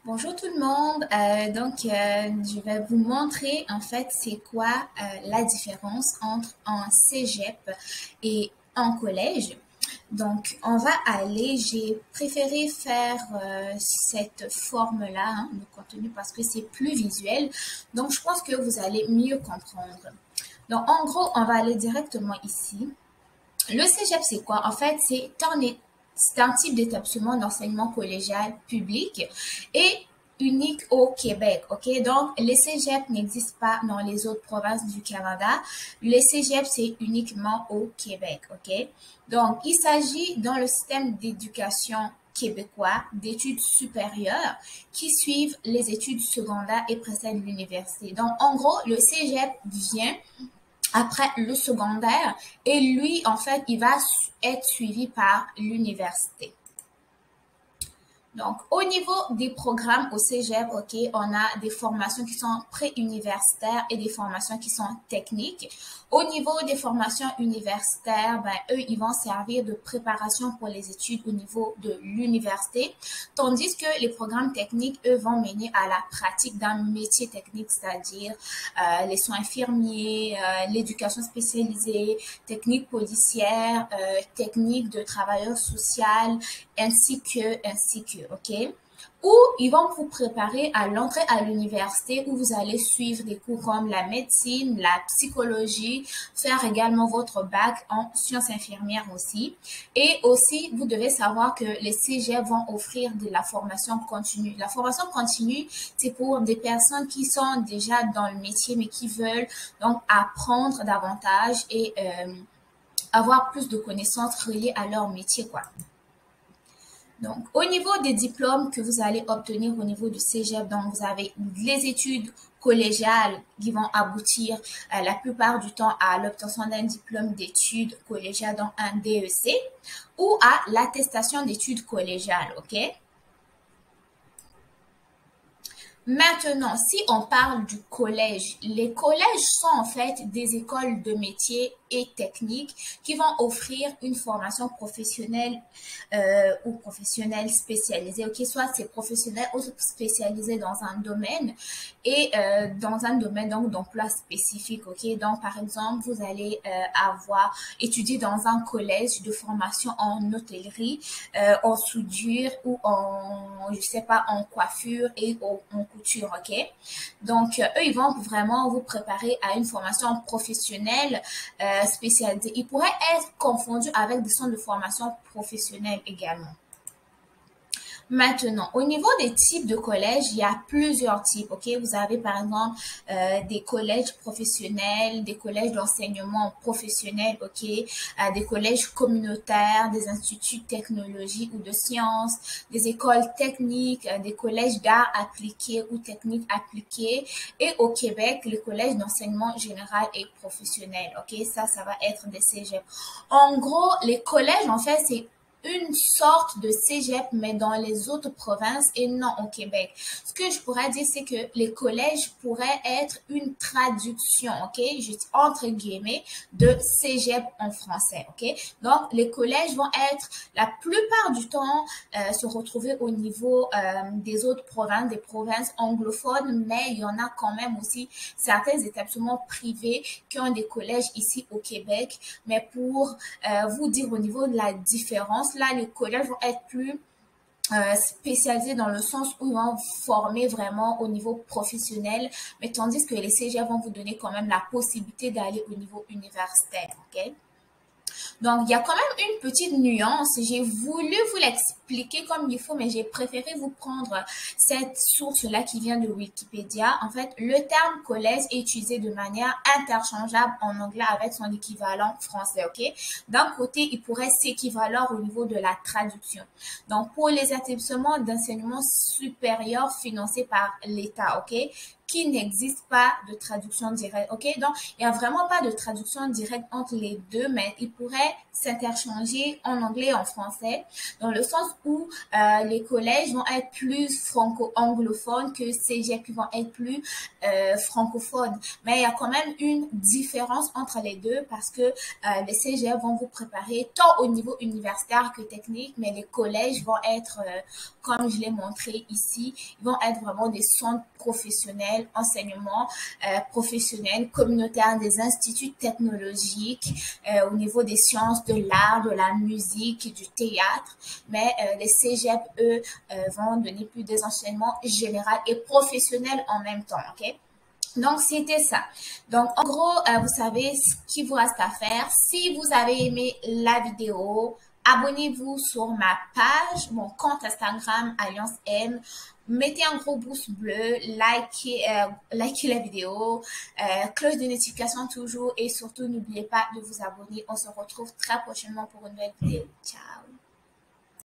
Bonjour tout le monde. Je vais vous montrer en fait c'est quoi la différence entre un cégep et un collège. Donc, on va aller, j'ai préféré faire cette forme-là de contenu parce que c'est plus visuel. Donc, je pense que vous allez mieux comprendre. Donc, en gros, on va aller directement ici. Le cégep, c'est quoi? En fait, c'est un type d'établissement d'enseignement collégial public et unique au Québec, ok? Donc, les cégeps n'existent pas dans les autres provinces du Canada. Les cégeps, c'est uniquement au Québec, ok? Donc, il s'agit dans le système d'éducation québécois d'études supérieures qui suivent les études secondaires et précèdent l'université. Donc, en gros, le cégep vient après le secondaire et lui, en fait, il va être suivi par l'université. Donc, au niveau des programmes au cégep, ok, on a des formations qui sont pré-universitaires et des formations qui sont techniques. Au niveau des formations universitaires, ben, eux, ils vont servir de préparation pour les études au niveau de l'université, tandis que les programmes techniques, eux, vont mener à la pratique d'un métier technique, c'est-à-dire les soins infirmiers, l'éducation spécialisée, techniques policières, techniques de travailleurs sociaux, ainsi que, ok? Ou ils vont vous préparer à l'entrée à l'université où vous allez suivre des cours comme la médecine, la psychologie, faire également votre bac en sciences infirmières aussi. Et aussi, vous devez savoir que les cégeps vont offrir de la formation continue. La formation continue, c'est pour des personnes qui sont déjà dans le métier mais qui veulent donc apprendre davantage et avoir plus de connaissances reliées à leur métier, quoi. Donc, au niveau des diplômes que vous allez obtenir au niveau du cégep, donc vous avez les études collégiales qui vont aboutir la plupart du temps à l'obtention d'un diplôme d'études collégiales, donc un DEC, ou à l'attestation d'études collégiales, ok? Maintenant, si on parle du collège, les collèges sont en fait des écoles de métiers et techniques qui vont offrir une formation professionnelle ou professionnelle spécialisée. Ok, soit c'est professionnel ou spécialisé dans un domaine et dans un domaine donc d'emploi spécifique. Ok, donc par exemple, vous allez avoir étudié dans un collège de formation en hôtellerie, en soudure ou je sais pas, en coiffure et en couture, ok? Donc, eux, ils vont vraiment vous préparer à une formation professionnelle spécialisée. Ils pourraient être confondus avec des centres de formation professionnelle également. Maintenant, au niveau des types de collèges, il y a plusieurs types, ok? Vous avez par exemple des collèges professionnels, des collèges d'enseignement professionnel, ok? Des collèges communautaires, des instituts de technologie ou de sciences, des écoles techniques, des collèges d'art appliqués ou techniques appliquées. Et au Québec, les collèges d'enseignement général et professionnel, ok? Ça va être des cégeps. En gros, les collèges, en fait, c'est une sorte de cégep, mais dans les autres provinces et non au Québec. Ce que je pourrais dire, c'est que les collèges pourraient être une traduction, ok, juste entre guillemets, de cégep en français, ok. Donc, les collèges vont être la plupart du temps se retrouver au niveau des autres provinces, des provinces anglophones, mais il y en a quand même aussi certains établissements privés qui ont des collèges ici au Québec. Mais pour vous dire au niveau de la différence, là, les collèges vont être plus spécialisés dans le sens où ils vont former vraiment au niveau professionnel, mais tandis que les CGA vont vous donner quand même la possibilité d'aller au niveau universitaire, ok? Donc, il y a quand même une petite nuance. J'ai voulu vous l'expliquer comme il faut, mais j'ai préféré vous prendre cette source-là qui vient de Wikipédia. En fait, le terme collège est utilisé de manière interchangeable en anglais avec son équivalent français, ok? D'un côté, il pourrait s'équivaloir au niveau de la traduction. Donc, pour les établissements d'enseignement supérieur financés par l'État, ok? qu'il n'existe pas de traduction directe, ok? Donc, il n'y a vraiment pas de traduction directe entre les deux, mais ils pourraient s'interchanger en anglais et en français, dans le sens où les collèges vont être plus franco-anglophones que cégep qui vont être plus francophones. Mais il y a quand même une différence entre les deux parce que les cégep vont vous préparer tant au niveau universitaire que technique, mais les collèges vont être, comme je l'ai montré ici, ils vont être vraiment des centres professionnels, enseignement professionnel, communautaire, des instituts technologiques au niveau des sciences de l'art, de la musique, du théâtre. Mais les cégep, eux, vont donner plus des enseignements généraux et professionnels en même temps, ok? Donc, c'était ça. Donc, en gros, vous savez ce qu'il vous reste à faire. Si vous avez aimé la vidéo, abonnez-vous sur ma page, mon compte Instagram, Alliance M. Mettez un gros pouce bleu, likez la vidéo, cloche de notification toujours et surtout, n'oubliez pas de vous abonner. On se retrouve très prochainement pour une nouvelle vidéo. Ciao!